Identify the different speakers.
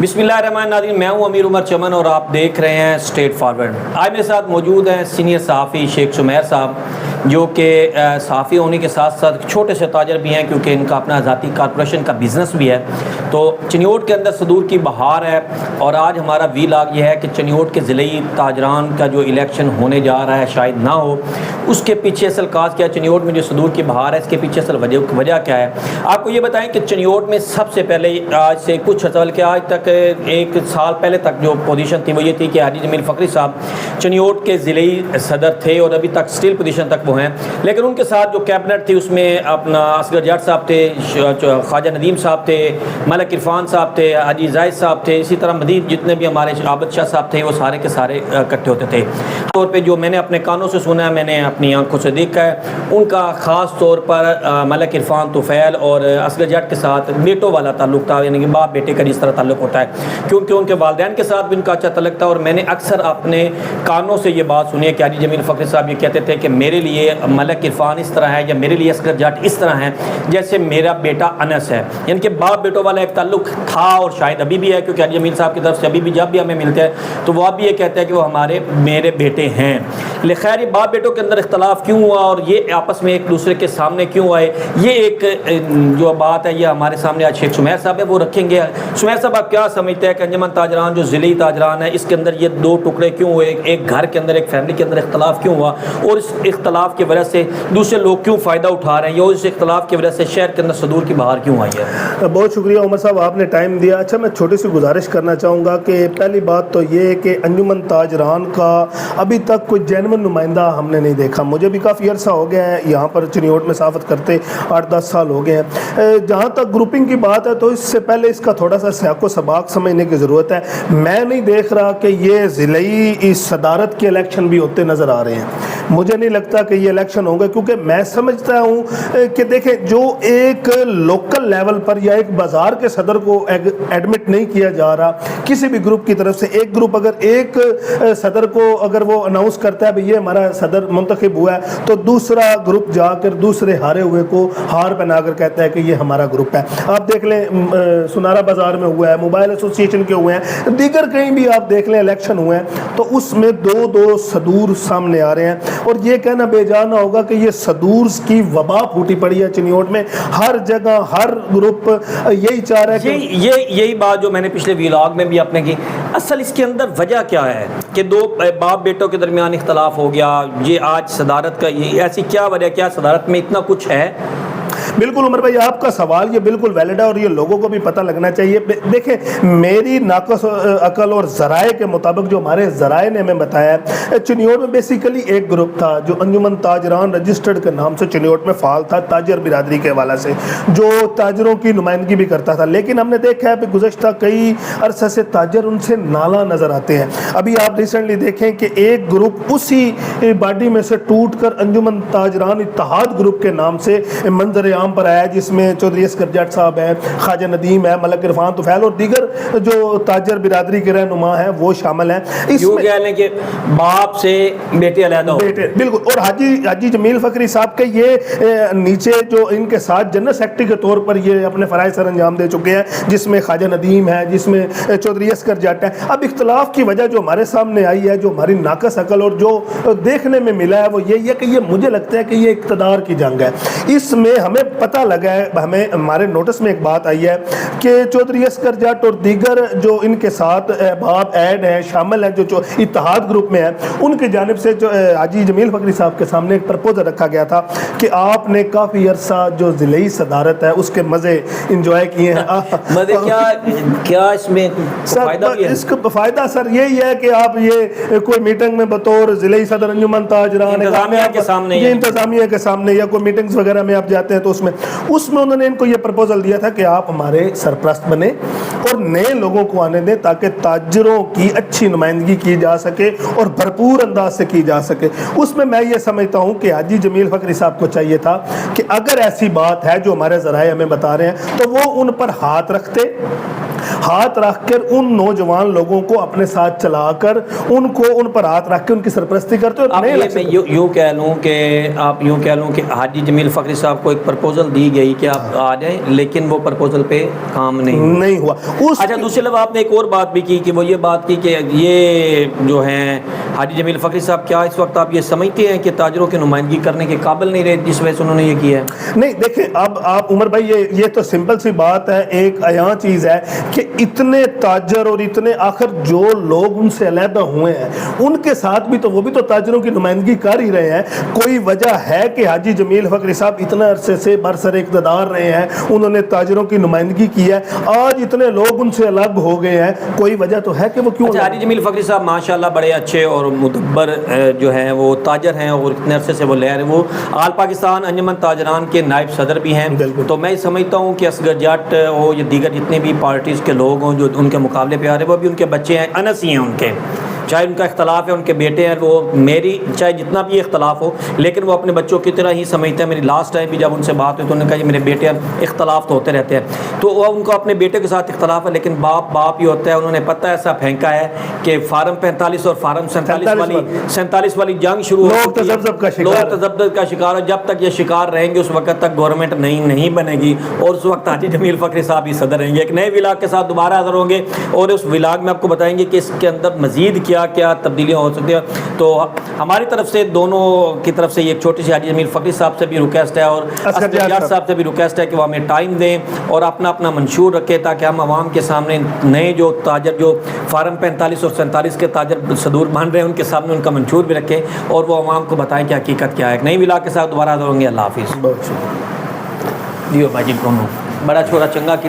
Speaker 1: बिस्मिल्लाहिर्रहमानिर्रहीम। मैं हूं अमीर उमर चमन और आप देख रहे हैं स्ट्रेट फॉरवर्ड। आज मेरे साथ मौजूद हैं सीनियर सहाफ़ी शेख सुमैर साहब, जो कि सहाफ़ी होने के साथ साथ छोटे से ताजर भी हैं, क्योंकि इनका अपना ज़ाती कारपोरेशन का बिज़नेस भी है। तो चनियोट के अंदर सदूर की बहार है और आज हमारा वीलॉग ये है कि चनियोट के ज़िले ताजरान का जो इलेक्शन होने जा रहा है शायद ना हो, उसके पीछे असल काज क्या है, चनियोट में जो सदूर की बहार है इसके पीछे असल वजह क्या है। आपको ये बताएं कि चनियोट में सबसे पहले आज से कुछ अर्सा के आज तक एक साल पहले तक जो पोजीशन थी वो ये थी कि हाजी जमील फ़खरी साहब चनियोट के ज़िले सदर थे और अभी तक स्टिल पोजीशन तक वो हैं। लेकिन उनके साथ जो कैबिनेट थी उसमें अपना असगर जट साहब थे, ख्वाजा नदीम साहब थे, मलिक इरफान साहब थे, हाजी जाहिद साहब थे, इसी तरह मजीद जितने भी हमारे आबद शाह साहब थे वो सारे के सारे इकट्ठे होते थे। तौर पर जो मैंने अपने कानों से सुना है, मैंने अपनी आंखों से देखा है, उनका ख़ास तौर पर मलिक इरफान तुफ़ैल और असगर जट के साथ बेटों वाला ताल्लुक था, यानी कि बाप बेटे का जिस तरह ताल्लुक होता है, क्योंकि उनके वालिदैन के साथ भी उनका अच्छा ताल्लुक था। और मैंने अक्सर अपने कानों से ये बात सुनी है कि हाजी जमील फ़खरी साहब ये कहते थे कि मेरे लिए मलिक इरफान इस तरह है या मेरे लिए असगर जट इस तरह है जैसे मेरा बेटा अनस है, यानी कि बाप बेटों वाला एक ताल्लुक था और शायद अभी भी है, क्योंकि हाजी जमील साहब की तरफ से अभी भी जब भी हमें मिलते हैं तो वो अब भी ये कहते हैं कि वो मेरे बेटे हैं। खैर ये बाप बेटों के अंदर इख्तलाफ क्यों हुआ और ये आपस में एक दूसरे के सामने क्यों आए, ये एक जो बात है ये हमारे सामने आज शेख सुमैर साहब है वो रखेंगे। सुमैर साहब आप क्या समझते हैं कि अंजुमन ताजरान जो ज़िले ताजरान है इसके अंदर ये दो टुकड़े क्यों हुए, एक घर के अंदर एक फैमिली के अंदर इख्तलाफ क्यों हुआ और इस इख्तलाफ की वजह से दूसरे लोग क्यों फ़ायदा उठा रहे हैं और इस इख्तलाफ की वजह से शहर के अंदर सदूर की बहार क्यों आई है।
Speaker 2: बहुत शुक्रिया उमर साहब, आपने टाइम दिया। अच्छा, मैं छोटी सी गुजारिश करना चाहूँगा कि पहली बात तो ये है कि अंजुमन ताजरान का अभी तक कोई जेन्युइन नुमाइंदा हमने नहीं देखा। मुझे भी काफ़ी अरसा हो गया है यहाँ पर चनियोट में साफत करते 8-10 साल हो गए हैं। जहाँ तक ग्रुपिंग की बात है तो इससे पहले इसका थोड़ा सा सियाको सबाक समझने की ज़रूरत है। मैं नहीं देख रहा कि ये ज़िलई इस सदारत के इलेक्शन भी होते नज़र आ रहे हैं। मुझे नहीं लगता कि ये इलेक्शन होंगे, क्योंकि मैं समझता हूँ कि देखें जो एक लोकल लेवल पर या एक बाज़ार के सदर को एडमिट नहीं किया जा रहा किसी भी ग्रुप की तरफ से। एक ग्रुप अगर एक सदर को अगर वो अनाउंस करता है भाई ये हमारा सदर मुंतखब हुआ है, तो दूसरा ग्रुप जाकर दूसरे हारे हुए को हार पहनाकर कहता है कि ये हमारा ग्रुप है। आप देख लें सुनारा बाज़ार में हुआ है, मोबाइल एसोसिएशन के हुए हैं, दीगर कहीं भी आप देख लें इलेक्शन हुए हैं, तो उसमें दो सदूर सामने आ रहे हैं। और ये कहना बेजाना होगा कि ये सदूर की वबा फूटी पड़ी है चनियोट में। हर जगह हर ग्रुप यही चाह रहा है कि
Speaker 1: यही बात जो मैंने पिछले व्लॉग में भी आपने की, असल इसके अंदर वजह क्या है कि दो बाप बेटों के दरमियान इख्तलाफ हो गया। ये आज सदारत का ये ऐसी क्या वजह, क्या सदारत में इतना कुछ है?
Speaker 2: बिल्कुल उमर भाई, आपका सवाल ये बिल्कुल वैलिड है और ये लोगों को भी पता लगना चाहिए। देखें, मेरी नाकस अकल और ज़राए के मुताबिक जो हमारे ज़राए ने हमें बताया है, चनियोट में बेसिकली एक ग्रुप था जो अंजुमन ताजरान रजिस्टर्ड के नाम से चनियोट में फ़ाल था, ताजर बिरादरी के हवाला से, जो ताजरों की नुमाइंदगी भी करता था। लेकिन हमने देखा है कि गुज़श्ता कई अरसे से ताजर उनसे नाला नज़र आते हैं। अभी आप रिसेंटली देखें कि एक ग्रुप उसी बॉडी में से टूट कर अंजुमन ताजरान इत्तेहाद ग्रुप के नाम से मंजर आम पर आया, जिसमें चौधरी असगर जट साहब हैं, ख्वाजा नदीम है, मलिक इरफान तुफ़ैल और दीगर जो ताजर बिरादरी के रहनुमा हैं वो शामिल हैं। इसमें
Speaker 1: कि बाप से बेटे अलहदा हो, बेटे
Speaker 2: बिल्कुल। और हाजी जमील फ़खरी साहब के ये नीचे जो इनके साथ जनरल सेक्रेटरी के तौर पर ये अपने फ़राइज़ सर अंजाम दे चुके हैं, जिसमें ख्वाजा नदीम है, जिसमें चौधरी असगर जट है। अब इख्तलाफ की वजह जो हमारे सामने आई है, जो हमारी नाकस अकल और जो देखने में मिला है वो यही है कि ये मुझे लगता है कि ये इक़्तिदार की जंग है। इसमें हमें पता लगा है, हमें हमारे नोटिस में एक बात आई है कि चौधरी असगर जट और दीगर जो इनके साथ बाप ऐड हैं, शामिल हैं, जो इत्तेहाद ग्रुप में है, उनकी जानिब से जो हाजी जमील फ़खरी साहब के सामने एक प्रपोजल रखा गया था कि आपने काफ़ी अरसा जो ज़िले सदारत है उसके मज़े इंजॉय किए हैं।
Speaker 1: मज़े क्या इसमें
Speaker 2: फ़ायदा? इसका फ़ायदा सर यही है कि आप ये कोई मीटिंग में बतौर ज़िले सदर अंजुमन ताजरान
Speaker 1: इंतज़ामिया
Speaker 2: के सामने या कोई मीटिंग्स वगैरह में आप जाते हैं तो उसमें उन्होंने इनको ये प्रपोजल दिया था कि आप हमारे सरपरस्त बने और नए लोगों को आने दें ताकि ताजरों की अच्छी नुमाइंदगी की जा सके और भरपूर अंदाज से की जा सके। उसमें मैं ये समझता हूँ कि हाजी जमील फ़खरी साहब को चाहिए था कि अगर ऐसी बात है जो हमारे ज़राए हमें बता रहे हैं तो वो उन पर हाथ रखते ہاتھ رکھ کر ان نوجوان لوگوں کو اپنے ساتھ چلا کر ان کو ان پر ہاتھ رکھ کے ان کی سرپرستی کرتے
Speaker 1: اب یہ میں یوں کہہ لوں کہ حاجی جمیل فخری صاحب کو ایک پرپوزل دی گئی کہ آپ آ جائیں، لیکن وہ پرپوزل پہ کام نہیں
Speaker 2: ہوا۔
Speaker 1: اچھا، دوسرے لفظ آپ نے ایک اور بات بھی کی کہ وہ یہ بات کی کہ یہ جو ہیں حاجی جمیل فخری صاحب، کیا اس وقت آپ یہ سمجھتے ہیں کہ تاجروں کی نمائندگی کرنے کے قابل نہیں رہے جس وجہ سے انہوں نے یہ کیا ہے؟
Speaker 2: نہیں دیکھیں، اب آپ عمر بھائی یہ تو سمپل سی بات ہے، ایک عیاں چیز ہے کہ اتنے تاجر اور اتنے آخر جو لوگ ان سے علیحدہ ہوئے ہیں ان کے ساتھ بھی تو وہ بھی تو تاجروں کی نمائندگی کر ہی رہے ہیں۔ کوئی وجہ ہے کہ حاجی جمیل فخری صاحب اتنا عرصے سے برسر اقتدار رہے ہیں، انہوں نے تاجروں کی نمائندگی کی ہے، آج اتنے لوگ ان سے الگ ہو گئے ہیں، کوئی وجہ تو ہے کہ وہ کیوں؟
Speaker 1: حاجی جمیل فخری صاحب ماشاءاللہ بڑے اچھے اور مدبر جو ہیں وہ تاجر ہیں، اور اتنے عرصے سے وہ لے رہے ہیں، وہ آل پاکستان انجمن تاجران کے نائب صدر بھی ہیں۔ تو میں سمجھتا ہوں کہ اصغر جٹ ہو یا دیگر جتنے بھی پارٹیز کے لوگ ہوں جو ان کے مقابلے پہ آ رہے ہیں، وہ بھی ان کے بچے ہیں، انس ہی ہیں ان کے، چاہے ان کا اختلاف ہے، ان کے بیٹے ہیں، وہ میری چاہے جتنا بھی اختلاف ہو لیکن وہ اپنے بچوں کی طرح ہی سمجھتے ہیں۔ میری لاسٹ ٹائم بھی جب ان سے بات ہوئی تو انہوں نے کہا یہ میرے بیٹے ہیں، اختلاف تو ہوتے رہتے ہیں، تو وہ ان کو اپنے بیٹے کے ساتھ اختلاف ہے لیکن باپ ہی ہوتا ہے۔ انہوں نے پتہ ایسا پھینکا ہے کہ فارم 45 اور فارم 47 والی جنگ شروع ہو
Speaker 2: لوگ تذبذب
Speaker 1: کا شکار، جب تک یہ شکار رہیں گے اس وقت تک گورنمنٹ نہیں بنے گی، اور اس وقت حاجی جمیل فخری صاحب ہی صدر رہیں گے، ایک نئے ولاگ کے ساتھ دوبارہ حاضر ہوں گے، اور اس ولاگ میں آپ کو بتائیں گے کہ اس کے اندر مزید کیا تبدیلیاں ہو سکتی ہیں۔ تو ہماری طرف سے دونوں کی طرف سے یہ ایک چھوٹی سی حاجی جمیل فخری صاحب سے بھی ریکویسٹ ہے اور اصغر جٹ صاحب سے بھی ریکویسٹ ہے کہ وہ ہمیں ٹائم دیں اور اپنا منشور رکھیں تاکہ ہم عوام کے سامنے نئے جو تاجر جو فارم 45 اور 47 کے تاجر صدور بن رہے ہیں ان کے سامنے ان کا منشور بھی رکھیں اور وہ عوام کو بتائیں کہ حقیقت کیا ہے۔ ایک نئی ولاگ کے ساتھ دوبارہ حاضر ہوں گے۔ اللہ حافظ۔
Speaker 2: بہت شکریہ
Speaker 1: جیو بھائی جی، بڑا چھوڑا چنگا کی